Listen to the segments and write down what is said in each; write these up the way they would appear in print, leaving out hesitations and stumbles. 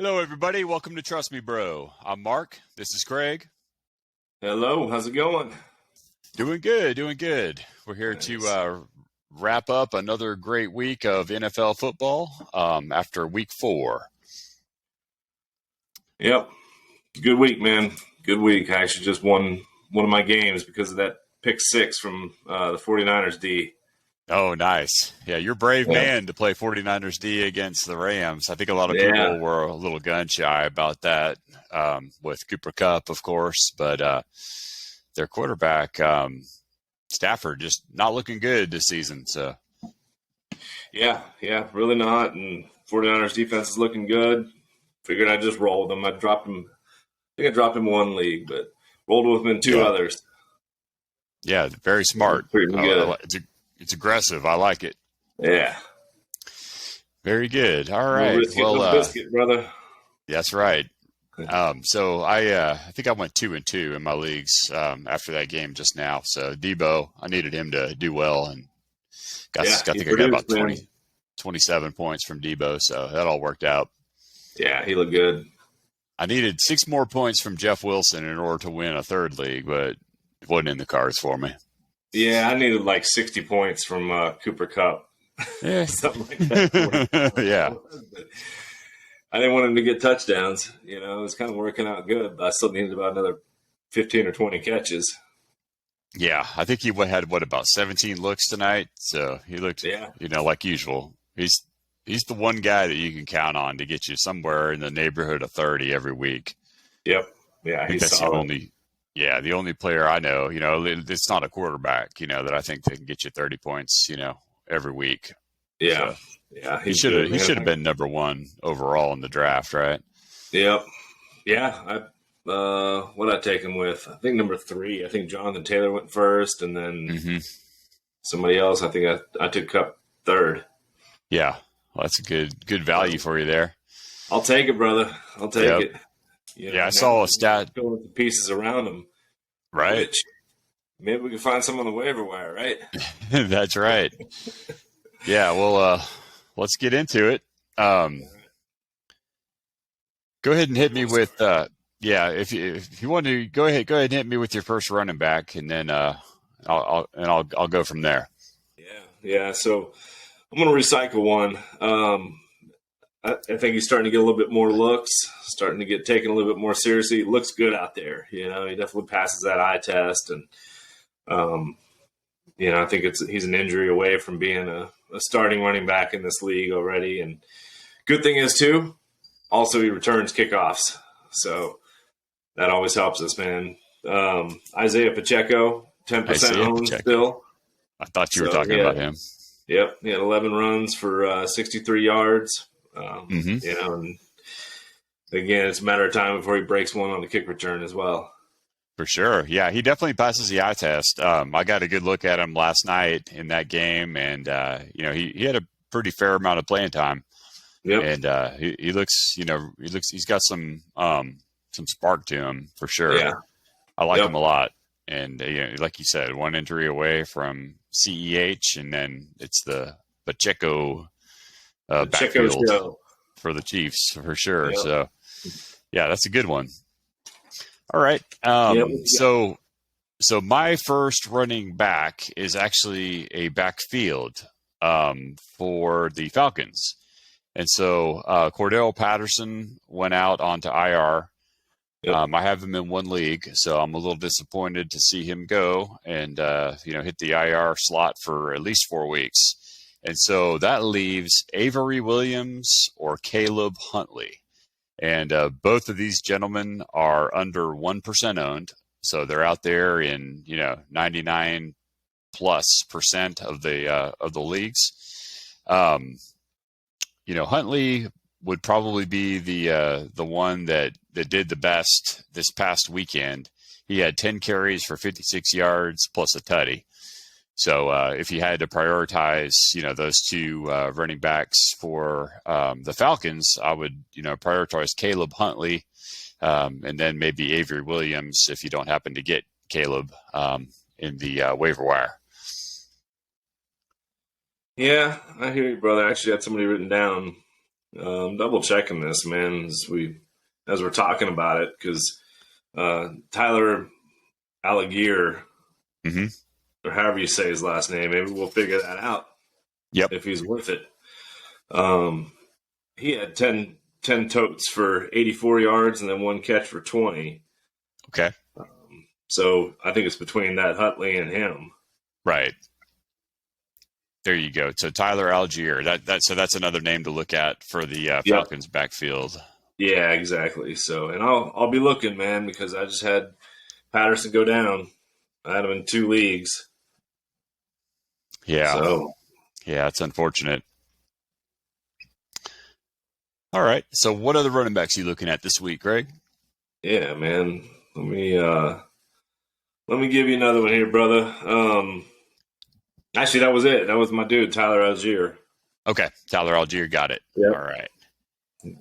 Hello, everybody. Welcome to Trust Me, Bro. I'm Mark. This is Craig. Hello, how's it going? Doing good, doing good. We're here to Nice. wrap up another great week of NFL football after week 4. Yep, good week, man. Good week. I actually just won one of my games because of that pick six from the 49ers D. Oh, nice. Yeah, you're a brave Yeah, man to play 49ers D against the Rams. I think a lot of yeah, people were a little gun shy about that with Cooper Kupp, of course, but their quarterback, Stafford, just not looking good this season. So, yeah, really not. And 49ers defense is looking good. Figured I'd just roll with them. I dropped him. I think I dropped him one league, but rolled with him in two yeah. others. Yeah, very smart. Pretty good. It's aggressive. I like it. Yeah. Very good. All No right. biscuit, no biscuit, brother. That's right. So I think I went 2-2 in my leagues after that game just now. So Debo, I needed him to do well, and I Yeah, think he I got about produced, man. 27 points from Debo. So that all worked out. Yeah, he looked good. I needed 6 more points from Jeff Wilson in order to win a third league, but it wasn't in the cards for me. Yeah, I needed like 60 points from Cooper Kupp. Yeah. Something like that. Yeah. I didn't want him to get touchdowns. It was kind of working out good, but I still needed about another 15 or 20 catches. Yeah, I think he had about 17 looks tonight. So he looked, Yeah. like usual. He's the one guy that you can count on to get you somewhere in the neighborhood of 30 every week. Yep. Yeah, I think he's that's solid. the only player I know. It's not a quarterback. That I think they can get you 30 points. Every week. Yeah. So Yeah, he he's should have good, he man. should have been number 1 overall in the draft, right? Yep. Yeah. What did I take him with? I think number 3. I think Jonathan Taylor went first, and then somebody else. I think I took Kupp third. Yeah, well, that's a good value for you there. I'll take it, brother. I'll take it. Yeah, I saw a stat. Fill with the pieces around him. Right. Which maybe we can find some on the waiver wire, right? That's right. Yeah, well, let's get into it. Go ahead and hit me with if you want to go ahead and hit me with your first running back, and then I'll go from there. Yeah. So I'm going to recycle one. I think he's starting to get a little bit more looks, starting to get taken a little bit more seriously. He looks good out there. He definitely passes that eye test, and I think he's an injury away from being a starting running back in this league already. And good thing is too, also he returns kickoffs, so that always helps us, man. Isaiah Pacheco, 10% owned still. I thought you were talking about him. Yep, he had 11 runs for 63 yards. And again, it's a matter of time before he breaks one on the kick return as well. For sure. Yeah, he definitely passes the eye test. I got a good look at him last night in that game, and he had a pretty fair amount of playing time. Yep. And he looks, he's got some spark to him for sure. Yeah. I like him a lot. And like you said, one injury away from CEH, and then it's the Pacheco backfield for the Chiefs for sure. Yep. So, yeah, that's a good one. All right. So my first running back is actually a backfield for the Falcons. And so Cordell Patterson went out onto IR. Yep. I have him in one league, so I'm a little disappointed to see him go and hit the IR slot for at least 4 weeks. And so that leaves Avery Williams or Caleb Huntley. And both of these gentlemen are under 1% owned. So they're out there in, 99+% of the leagues. Huntley would probably be the one that did the best this past weekend. He had 10 carries for 56 yards plus a tutty. So if you had to prioritize, those two running backs for the Falcons, I would, prioritize Caleb Huntley and then maybe Avery Williams if you don't happen to get Caleb in the waiver wire. Yeah, I hear you, brother. I actually had somebody written down Double checking this, man, as we're talking about it, because Tyler Allegier, or however you say his last name, maybe we'll figure that out. Yep. If he's worth it. He had 10 totes for 84 yards and then 1 catch for 20. Okay. So I think it's between that Huntley and him. Right. There you go. So Tyler Algier, so that's another name to look at for the Falcons backfield. Yeah, exactly. So, and I'll be looking, man, because I just had Patterson go down. I had him in 2 leagues. Yeah. So, yeah, it's unfortunate. All right. So what other running backs are you looking at this week, Greg? Yeah, man. Let me give you another one here, brother. Actually, that was it. That was my dude, Tyler Algier. Okay, Tyler Algier, got it. Yep. All right.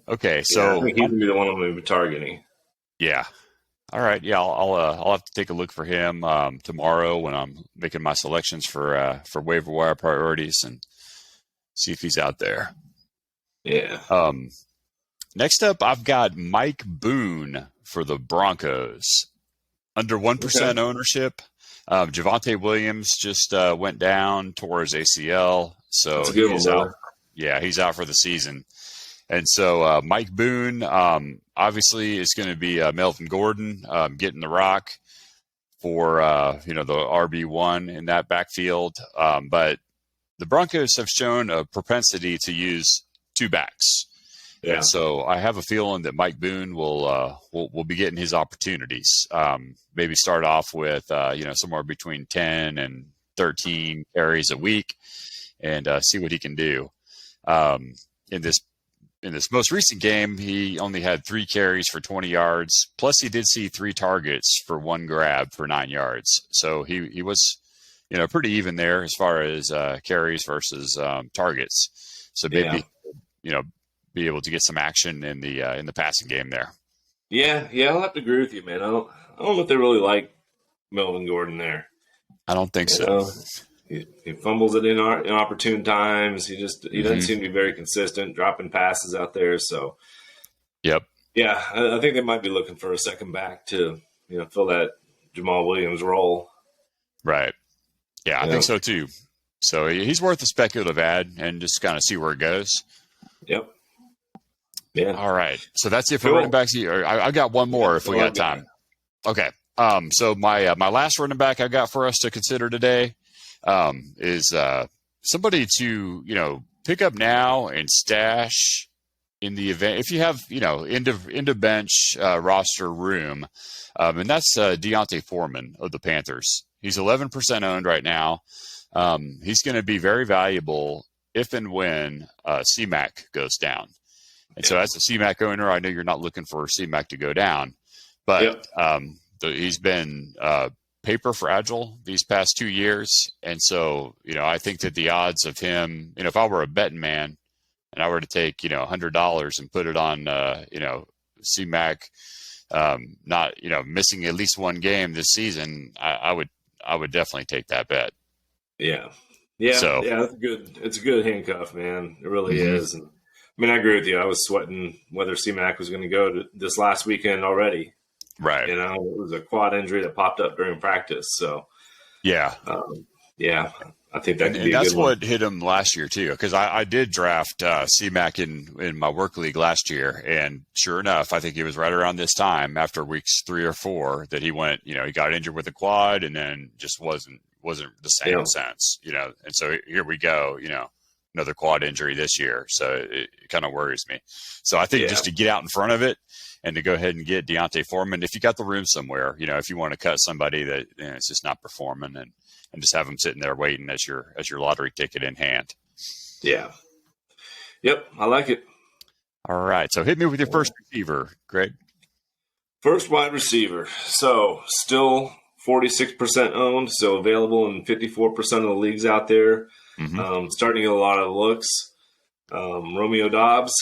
Okay, so I think he's gonna be the one I'm gonna be targeting. Yeah. All right. Yeah, I'll have to take a look for him tomorrow when I'm making my selections for waiver wire priorities and see if he's out there. Yeah. Next up, I've got Mike Boone for the Broncos. Under 1% ownership. Javonte Williams just went down, tore his ACL, so he's out. Yeah, he's out for the season. And so Mike Boone obviously is going to be Melvin Gordon getting the rock for the RB1 in that backfield. But the Broncos have shown a propensity to use 2 backs. Yeah. And so I have a feeling that Mike Boone will be getting his opportunities. Maybe start off with somewhere between 10 and 13 carries a week, and see what he can do. In this most recent game, he only had 3 carries for 20 yards. Plus, he did see 3 targets for 1 grab for 9 yards. So he was pretty even there as far as carries versus targets. So maybe be able to get some action in the passing game there. Yeah, I'll have to agree with you, man. I don't know if they really like Melvin Gordon there. I don't think so. He fumbles it in opportune times. He doesn't seem to be very consistent, dropping passes out there. So, yep. Yeah, I think they might be looking for a second back to fill that Jamal Williams role. Right. Yeah, I think so too. So he's worth a speculative ad and just kind of see where it goes. Yep. Yeah. All right. So that's it for running backs. I got one more if we got time. Okay. So my last running back I got for us to consider today is somebody to pick up now and stash in the event if you have end of bench roster room, and that's Deontay Foreman of the Panthers. He's 11% owned right now. He's going to be very valuable if and when CMAC goes down. And so as a CMAC owner, I know you're not looking for CMAC to go down, but he's been paper fragile these past 2 years. And so, I think that the odds of him, if I were a betting man and I were to take, $100 and put it on, CMAC, not, missing at least 1 game this season, I would definitely take that bet. Yeah. Yeah. So, it's a good handcuff, man. It really is. And I agree with you. I was sweating whether CMAC was going to go to this last weekend already. Right. It was a quad injury that popped up during practice. So, yeah. I think that could be a good one. That's what hit him last year, too, because I did draft CMAC in my work league last year. And sure enough, I think it was right around this time after weeks 3 or 4 that he went, he got injured with a quad and then just wasn't the same since, And so here we go, another quad injury this year. So it kind of worries me. So I think just to get out in front of it and to go ahead and get Deontay Foreman, if you got the room somewhere, if you want to cut somebody that it's just not performing and just have them sitting there waiting as your lottery ticket in hand. Yeah. Yep. I like it. All right. So hit me with your first receiver, Greg. First wide receiver. So still 46% owned, so available in 54% of the leagues out there. Starting to get a lot of looks. Romeo Doubs.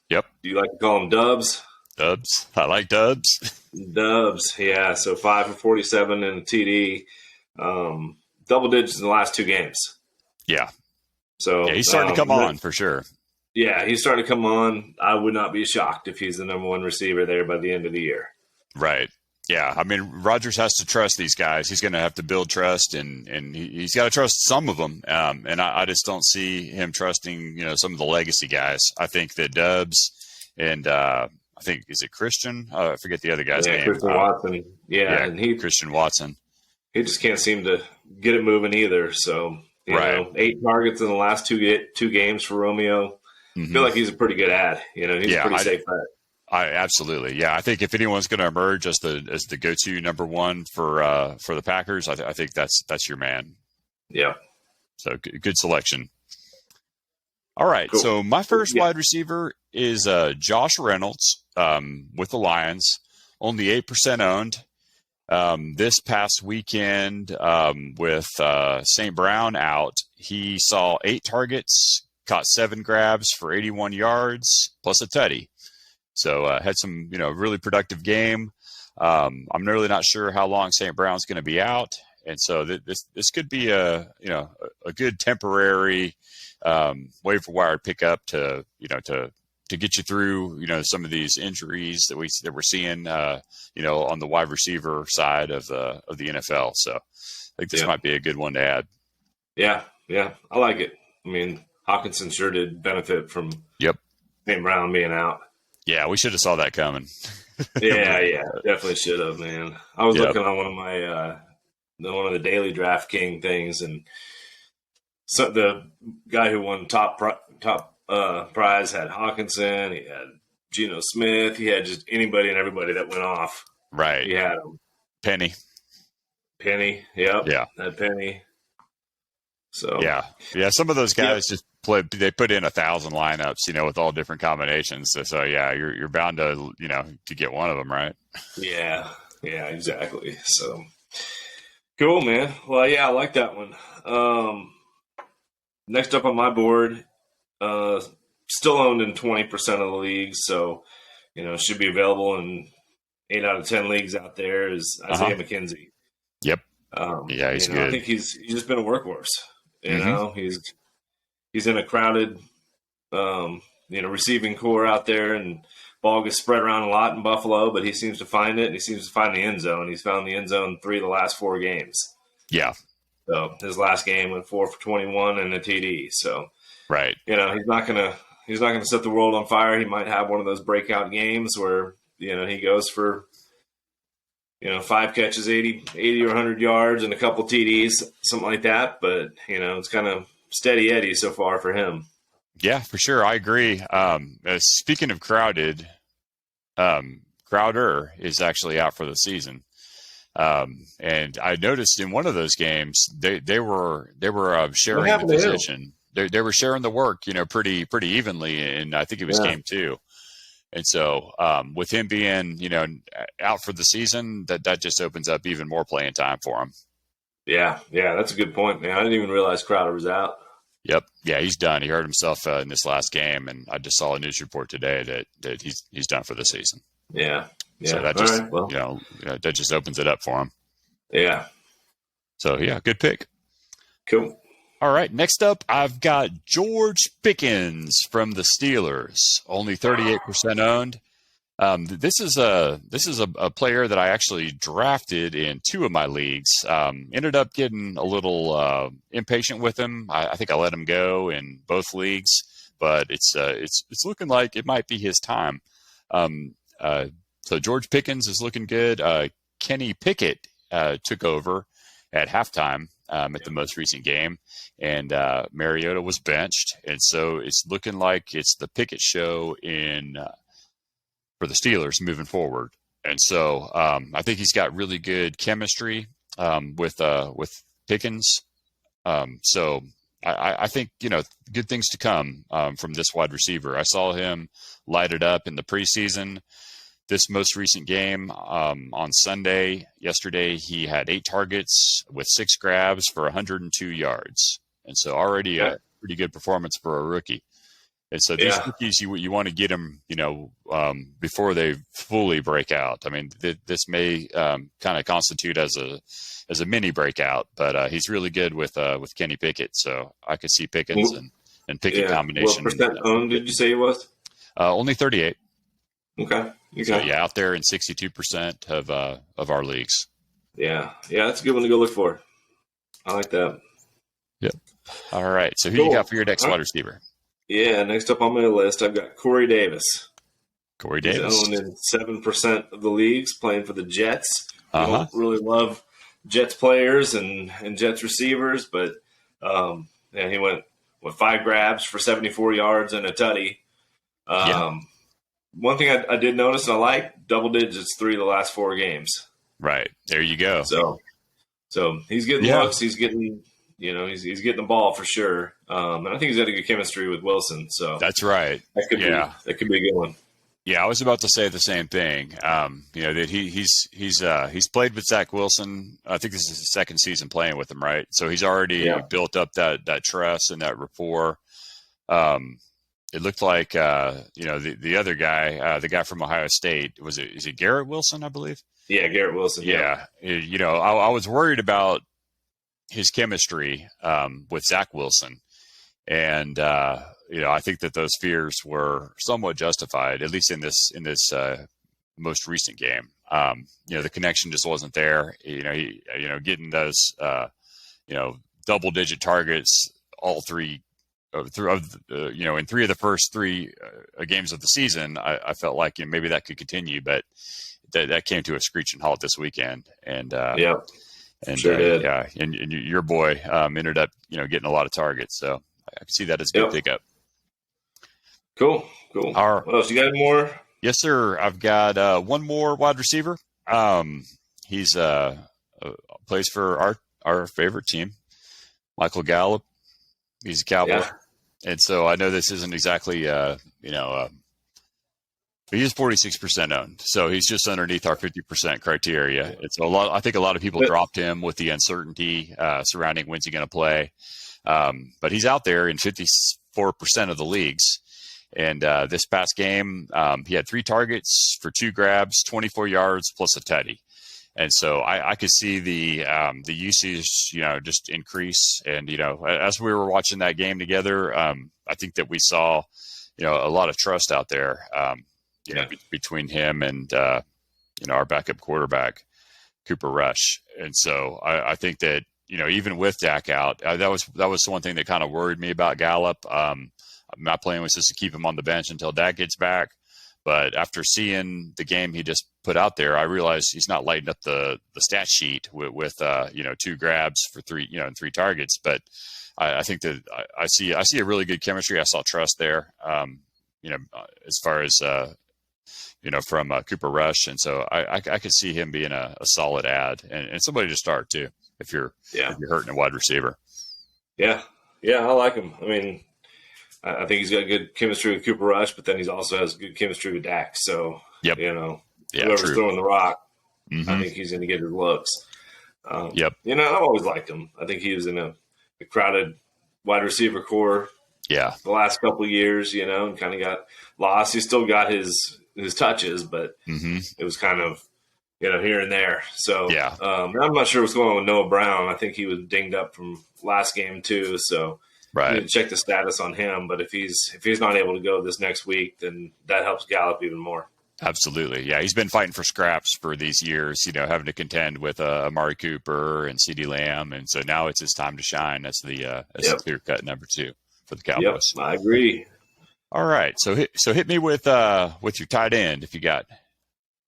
Yep. Do you like to call him Dubs? Dubs. I like Dubs. Dubs, yeah. So 5 for 47 and a TD. Double digits in the last 2 games. Yeah. So he's starting to come on for sure. Yeah, he's starting to come on. I would not be shocked if he's the number one receiver there by the end of the year. Right. Yeah. I mean, Rodgers has to trust these guys. He's going to have to build trust, and he's got to trust some of them. And I just don't see him trusting, some of the legacy guys. I think that Dubs and I think, is it Christian? I forget the other guy's name. Christian Watson. Yeah, and Christian Watson. He just can't seem to get it moving either. So, you know, 8 targets in the last two games for Romeo. I feel like he's a pretty good ad. He's a pretty safe bet. Absolutely. Yeah. I think if anyone's going to emerge as the go-to number one for the Packers, I think that's your man. Yeah. So good selection. All right. Cool. So my first wide receiver is Josh Reynolds with the Lions, only 8% owned. This past weekend with St. Brown out, he saw 8 targets, caught 7 grabs for 81 yards plus a tutty. So had some, really productive game. I'm really not sure how long St. Brown's going to be out, and so this could be a good temporary waiver wire pickup to get you through some of these injuries that we're seeing on the wide receiver side of the NFL. So I think this might be a good one to add. Yeah, I like it. I mean, Hawkinson sure did benefit from St. Brown being out. Yeah, we should have saw that coming. yeah, definitely should have, man. I was looking on one of my one of the daily DraftKings things, and so the guy who won top prize had Hawkinson. He had Geno Smith. He had just anybody and everybody that went off. Right. He had him. Penny. Yep. Yeah. Had Penny. So yeah. Some of those guys just play. They put in 1,000 lineups, with all different combinations. So you're bound to to get one of them, right? Yeah, exactly. So cool, man. Well, yeah, I like that one. Next up on my board, still owned in 20% of the leagues, so should be available in 8 out of 10 leagues out there. Is Isaiah Mckenzie. Yep. He's good. I think he's just been a workhorse. He's in a crowded, receiving core out there, and ball gets spread around a lot in Buffalo, but he seems to find it, and he seems to find the end zone. He's found the end zone 3 of the last 4 games. Yeah. So his last game went 4 for 21 and a TD. So, right. He's not gonna set the world on fire. He might have one of those breakout games where he goes for 5 catches, 80 or 100 yards, and a couple TDs, something like that. But it's kind of steady Eddie so far for him. Yeah, for sure. I agree. Speaking of crowded, Crowder is actually out for the season. And I noticed in one of those games, they were sharing the position. They were sharing the work, pretty evenly. And I think it was game 2. And so, with him being, out for the season, that just opens up even more playing time for him. Yeah, that's a good point, man. I didn't even realize Crowder was out. Yep. Yeah, he's done. He hurt himself in this last game, and I just saw a news report today that he's done for the season. Yeah. So that just that just opens it up for him. Yeah. So good pick. Cool. All right, next up, I've got George Pickens from the Steelers, only 38% owned. This is a player that I actually drafted in 2 of my leagues. Ended up getting a little impatient with him. I think I let him go in both leagues, but it's looking like it might be his time. So George Pickens is looking good. Kenny Pickett took over at halftime at the most recent game, and Mariota was benched, and so it's looking like it's the Pickett show for the Steelers moving forward. And so I think he's got really good chemistry with Pickens. So I think good things to come from this wide receiver. I saw him light it up in the preseason. This most recent game on Sunday, yesterday, he had 8 targets with 6 grabs for 102 yards. And so already a pretty good performance for a rookie. And so these rookies, you want to get them, before they fully break out. I mean, this may kind of constitute as a mini breakout, but he's really good with Kenny Pickett. So I could see Pickens and and Pickett combination. What percent owned did you say he was? Only 38. Okay. So out there in 62% of our leagues. Yeah, that's a good one to go look for. I like that. Yep. All right. So who you got for your next wide receiver? Yeah, next up on my list, I've got Corey Davis. He's owned in 7% of the leagues, playing for the Jets. I don't really love Jets players and Jets receivers, but he went with 5 grabs for 74 yards and a tutty. One thing I did notice and I like, double digits 3 of the last 4 games. Right. There you go. So he's getting looks. He's getting, he's getting the ball for sure. And I think he's got a good chemistry with Wilson. So that's right. That could be a good one. Yeah, I was about to say the same thing. That he's played with Zach Wilson. I think this is his second season playing with him, right? So he's already built up that trust and that rapport. It looked like the other guy, the guy from Ohio State, is it Garrett Wilson, I believe? Yeah, Garrett Wilson. Yeah. I was worried about his chemistry with Zach Wilson, and I think that those fears were somewhat justified, at least in this most recent game. The connection just wasn't there. Getting those double-digit targets all 3 in 3 of the first 3 games of the season. I felt like maybe that could continue, but that came to a screeching halt this weekend. And sure did. Yeah, and your boy ended up getting a lot of targets, so I can see that as a good pickup. Cool. What else? You got any more? Yes, sir. I've got one more wide receiver. He's plays for our favorite team, Michael Gallup. He's a Cowboy, and so I know this isn't exactly but he's 46% owned, so he's just underneath our 50% criteria. It's I think a lot of people dropped him with the uncertainty surrounding when's he going to play, but he's out there in 54% of the leagues. And this past game, he had 3 targets for 2 grabs, 24 yards plus a tutty. And so I could see the usage, just increase. And as we were watching that game together, I think that we saw, a lot of trust out there. Between him and our backup quarterback, Cooper Rush. And so I think that even with Dak out, that was one thing that kind of worried me about Gallup. My plan was just to keep him on the bench until Dak gets back. But after seeing the game he just put out there, I realized he's not lighting up the stat sheet with 2 grabs for 3 3 targets. But I think that I see a really good chemistry. I saw trust there. As far as from Cooper Rush, and so I could see him being a solid add and somebody to start too if you're hurting a wide receiver. Yeah, I like him. I mean, I think he's got good chemistry with Cooper Rush, but then he also has good chemistry with Dak. So whoever's throwing the rock, I think he's going to get his looks. I've always liked him. I think he was in a crowded wide receiver core. Yeah, the last couple of years, and kind of got lost. He still got his touches, but it was kind of here and there. So I'm not sure what's going on with Noah Brown. I think he was dinged up from last game too. So I need to check the status on him. But if he's not able to go this next week, then that helps Gallup even more. Absolutely. Yeah, he's been fighting for scraps for these years, having to contend with Amari Cooper and CeeDee Lamb, and so now it's his time to shine. That's the clear-cut number 2 for the Cowboys. Yep, I agree. All right, so hit me with your tight end if you got.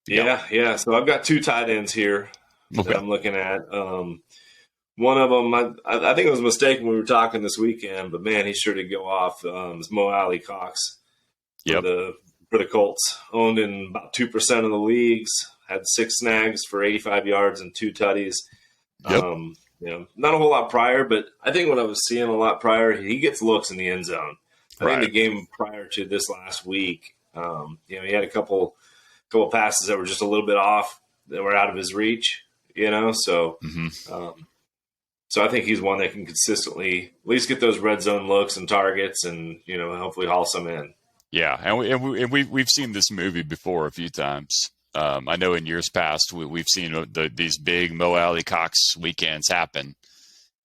Yeah. So I've got 2 tight ends here that I'm looking at. One of them, I think it was a mistake when we were talking this weekend, but man, he sure did go off. It's Mo Alley Cox for the Colts, owned in about 2% of the leagues, had 6 snags for 85 yards and 2 tutties. Not a whole lot prior, but I think when I was seeing a lot prior, he gets looks in the end zone. I think the game prior to this last week, he had a couple passes that were just a little bit off, that were out of his reach, So, so I think he's one that can consistently at least get those red zone looks and targets, and hopefully haul some in. Yeah, and we've seen this movie before a few times. I know in years past we've seen these big Mo Alley Cox weekends happen,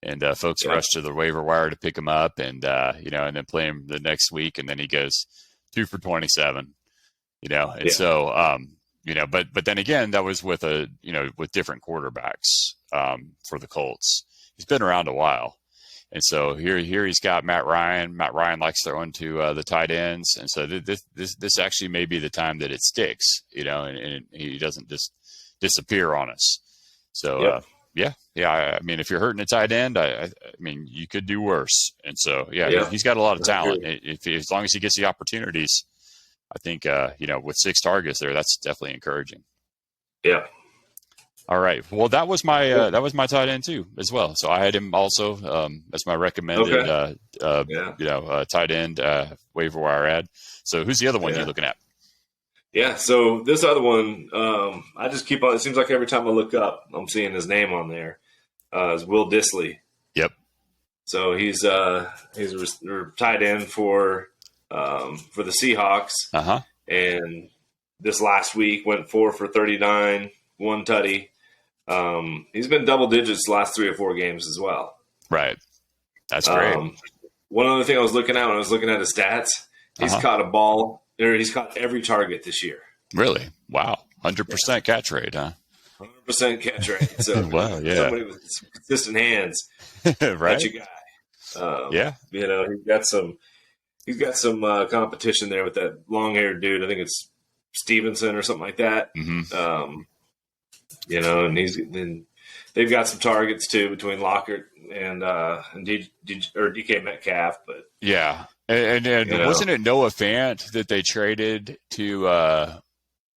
and folks rush to the waiver wire to pick him up, and and then play him the next week, and then he goes 2 for 27. And so but then again, that was with with different quarterbacks for the Colts. He's been around a while. And so here he's got Matt Ryan. Matt Ryan likes throwing to the tight ends, and so this actually may be the time that it sticks, and he doesn't just disappear on us. So I mean, if you're hurting a tight end, I mean, you could do worse. And so he's got a lot of talent. As long as he gets the opportunities, I think with 6 targets there, that's definitely encouraging. Yeah. All right. Well, that was my tight end too, as well. So I had him also as my recommended tight end waiver wire ad. So who's the other one you're looking at? Yeah. So this other one, I just keep on. It seems like every time I look up, I'm seeing his name on there. Is Will Dissly. Yep. So he's a tight end for the Seahawks. And this last week went 4 for 39, 1 tutty. He's been double digits the last 3 or 4 games as well. Right. That's great. One other thing I was looking at when I was looking at his stats, he's caught a ball, or he's caught every target this year. Really? Wow. 100% catch rate, huh? 100% catch rate. So wow, yeah. Somebody with consistent hands. Right. That's your guy. He's got some competition there with that long-haired dude. I think it's Stevenson or something like that. Mm-hmm. And they've got some targets too between Lockett and DK Metcalf. But yeah, and wasn't it Noah Fant that they traded to the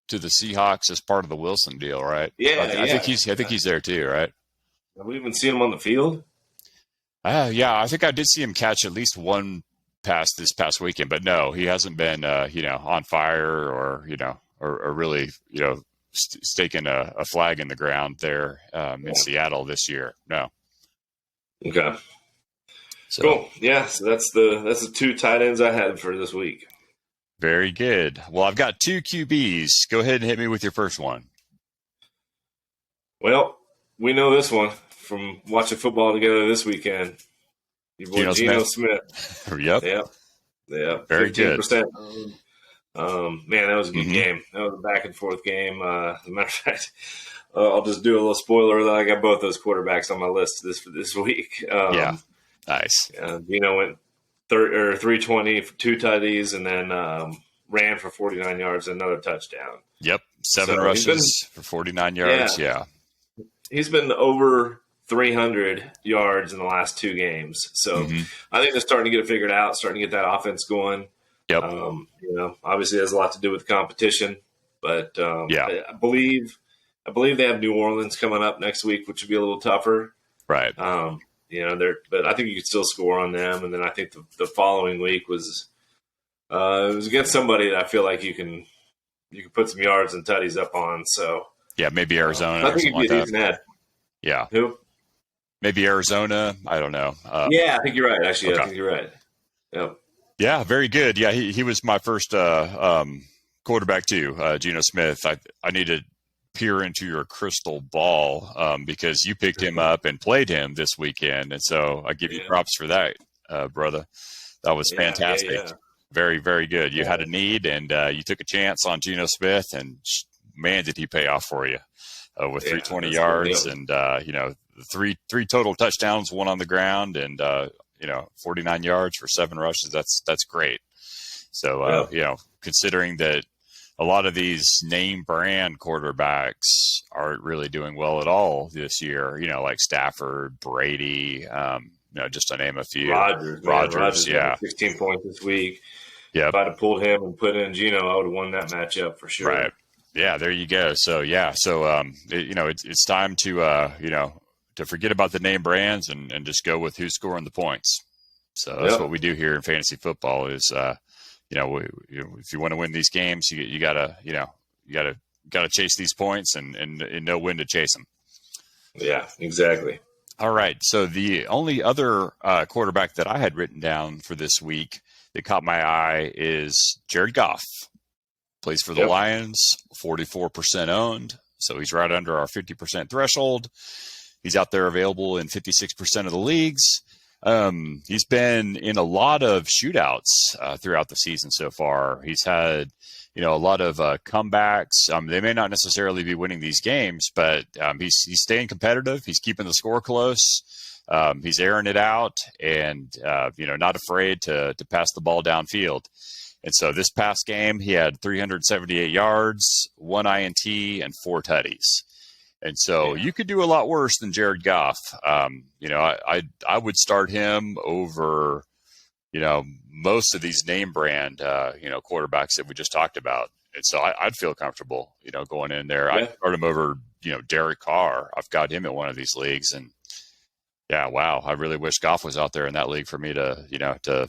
Seahawks as part of the Wilson deal, right? Yeah, I think he's there too, right? Have we even seen him on the field? Yeah, I think I did see him catch at least one pass this past weekend, but no, he hasn't been on fire or really staking a flag in the ground there in Seattle this year. No. Okay. So, cool. Yeah. So that's the 2 tight ends I had for this week. Very good. Well, I've got 2 QBs. Go ahead and hit me with your first one. Well, we know this one from watching football together this weekend. Your boy Geno Smith. Yep. Very 15%. Good. Man, that was a good game. That was a back and forth game. As a matter of fact, I'll just do a little spoiler that I got both those quarterbacks on my list this week. Nice. Geno went 320 for 2 tutties, and then ran for 49 yards and another touchdown. Yep, 7 rushes for 49 yards. Yeah, he's been over 300 yards in the last 2 games. So I think they're starting to get it figured out, starting to get that offense going. Yep. Obviously it has a lot to do with competition, but I believe they have New Orleans coming up next week, which would be a little tougher. Right. But I think you could still score on them. And then I think the following week was against somebody that I feel like you can put some yards and tutties up on. So yeah, maybe Arizona. I think it'd be a decent head. Yeah. Who? Maybe Arizona. I don't know. I think you're right. Actually, okay. I think you're right. Yep. Yeah, very good. Yeah, he was my first quarterback too, Geno Smith. I need to peer into your crystal ball because you picked him up and played him this weekend, and so I give you props for that, brother. That was fantastic. Yeah. Very, very good. You had a need, and you took a chance on Geno Smith, and man, did he pay off for you with 320 yards and 3 total touchdowns, 1 on the ground, and 49 yards for 7 rushes. That's great. So, considering that a lot of these name brand quarterbacks aren't really doing well at all this year, like Stafford, Brady, just to name a few. Rodgers, 16 points this week. Yeah. If I'd have pulled him and put in Geno, I would have won that matchup for sure. Right. Yeah, there you go. So, it's time to forget about the name brands and just go with who's scoring the points. So that's what we do here in fantasy football is, if you want to win these games, you gotta chase these points and know when to chase them. Yeah, exactly. All right. So the only other quarterback that I had written down for this week that caught my eye is Jared Goff. Plays for the Lions, 44% owned. So he's right under our 50% threshold. He's out there available in 56% of the leagues. He's been in a lot of shootouts throughout the season so far. He's had, a lot of comebacks. They may not necessarily be winning these games, but he's staying competitive. He's keeping the score close. He's airing it out, and not afraid to pass the ball downfield. And so this past game, he had 378 yards, 1 INT, and 4 tutties. And so you could do a lot worse than Jared Goff. I would start him over, most of these name brand, quarterbacks that we just talked about. And so I'd feel comfortable, going in there. I'd start him over, Derek Carr. I've got him in one of these leagues, and yeah, wow. I really wish Goff was out there in that league for me to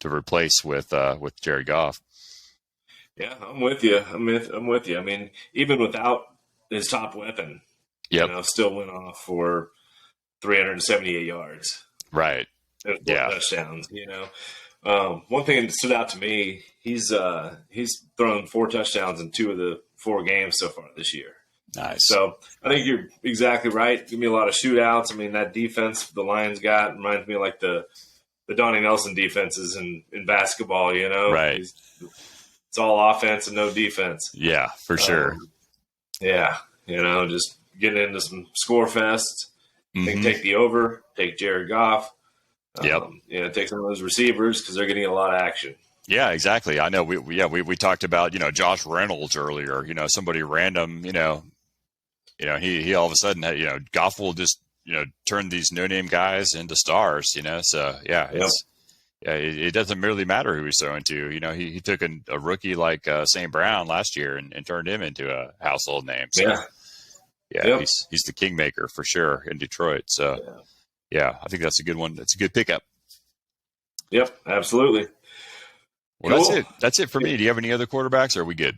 replace with Jared Goff. Yeah, I'm with you. I'm with you. I mean, even without his top weapon, still went off for 378 yards. Right. And 4 touchdowns. One thing that stood out to me, he's thrown 4 touchdowns in 2 of the 4 games so far this year. Nice. So I think you're exactly right. Give me a lot of shootouts. I mean, that defense the Lions got reminds me of like the Donnie Nelson defenses in basketball, Right. It's all offense and no defense. Yeah, for sure. Just getting into some score fests. I think take the over, take Jared Goff. Take some of those receivers because they're getting a lot of action. Yeah, exactly. I know we talked about, Josh Reynolds earlier, somebody random, he all of a sudden had, Goff will just, turn these no-name guys into stars, so it doesn't really matter who he's throwing to. He took a rookie like St. Brown last year and turned him into a household name. So, he's the kingmaker for sure in Detroit. So, I think that's a good one. That's a good pickup. Yep, absolutely. Well, cool. That's it for me. Do you have any other quarterbacks, or are we good?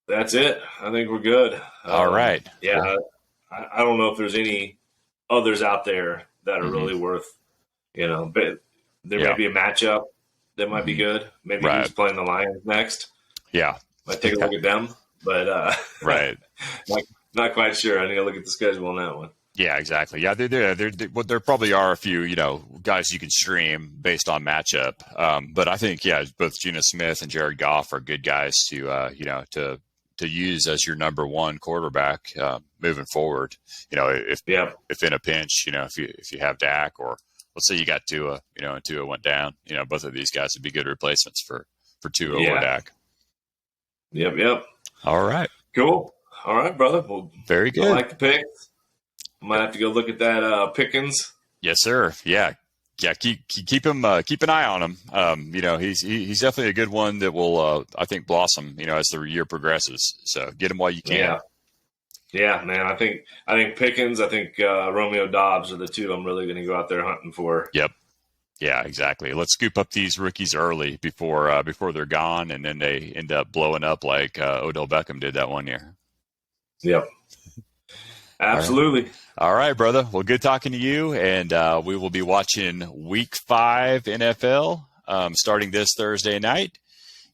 That's it. I think we're good. All right. Yeah, cool. I don't know if there's any others out there that are really worth, but there may be a matchup that might be good. Maybe who's playing the Lions next. Yeah. Might take a look at them, but right. Not quite sure. I need to look at the schedule on that one. Yeah, exactly. Yeah, there probably are a few, guys you can stream based on matchup. But I think, both Geno Smith and Jared Goff are good guys to use as your number one quarterback moving forward. If in a pinch, if you have Dak, or let's say you got Tua, and Tua went down, both of these guys would be good replacements for Tua or Dak. Yep. All right. Cool. All right, brother. Well, very good. I like the pick. I might have to go look at that Pickens. Yes, sir. Yeah. Keep him. Keep an eye on him. He's definitely a good one that will, I think, blossom. As the year progresses. So get him while you can. Yeah, man. I think Pickens. I think Romeo Dobbs are the 2 I'm really going to go out there hunting for. Yep. Yeah, exactly. Let's scoop up these rookies early before they're gone, and then they end up blowing up like Odell Beckham did that one year. Yep. Absolutely. All right, brother. Well, good talking to you, and we will be watching Week 5 NFL starting this Thursday night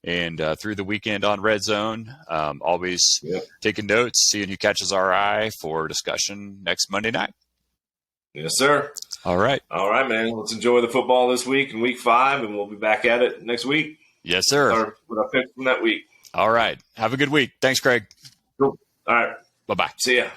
and through the weekend on Red Zone. Always taking notes, seeing who catches our eye for discussion next Monday night. Yes, sir. All right, man. Let's enjoy the football this week in Week 5, and we'll be back at it next week. Yes, sir. With our pick from that week. All right. Have a good week. Thanks, Craig. Cool. All right. Bye-bye. See ya.